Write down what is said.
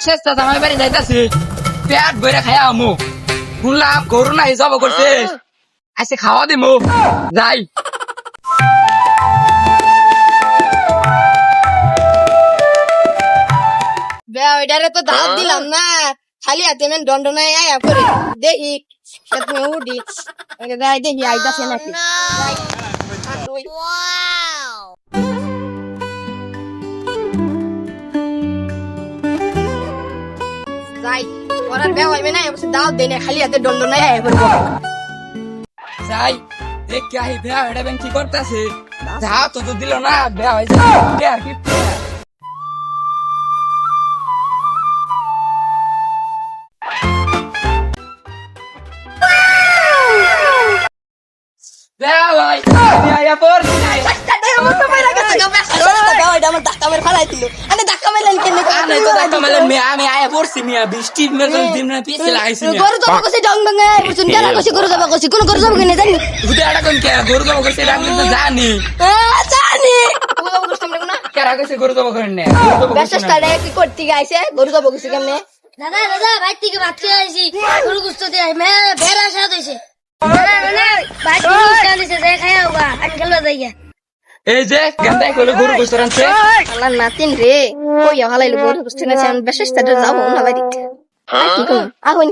চেষ্টা জামাই বাড়ি যাইতাছি পেট বইরা খাইয়া আমু শুনলাম গরু নাই জব করছে আইসে খাওয়া দিমু যাই ওইটারে তো দাঁত দিলাম না খালি হাতে মেন দণ্ডনায় আয়া করে দেখি সাথে উডি যাই দেখি আইতাছে নাকি যাই ওরার বেয়া হইবে না এবছর দাঁত দেয় না খালি হাতে দণ্ডনায় আয়া করবো যাই দেখ কে আহি বেয়া এটা ব্যাংক কি করতেছে যা তো তো দিল না বেয়া হয়ে যায় আর কি বেয়া ভাই আয়া পর আমি আয়া পড়ছি মিয়া বৃষ্টি দিন পিছে লাগাইছি গরু জবা করছে ডং ডং বুঝুন কেন করছে গরু জবা করছে কোন গরু জবা কিনে জানি এটা কোন কে গরু জবা করছে এটা আমি তো জানি জানি গরু জবা করছে আমরা না কেরা কইছে গরু জবা করেন না বেশটা কি করতে গাইছে গরু জবা করছে কেমনে দাদা দাদা ভাই থেকে ভাত খেয়ে আইছি গরু গুস্ত দিয়ে মে ভেড়া সাথ হইছে দাদা দাদা ভাই গরু গুস্ত দিছে দে খাইয়া হোগা আমি খেলবা যাইয়া এই যে গন্দাই কইলো গরু গোস্ত রানছে আল্লাহ নাতিন রে কইয়া হালাইলো গরু গুস্ত না আমি বেশটা যাব না বাড়িতে কি কোন আগুন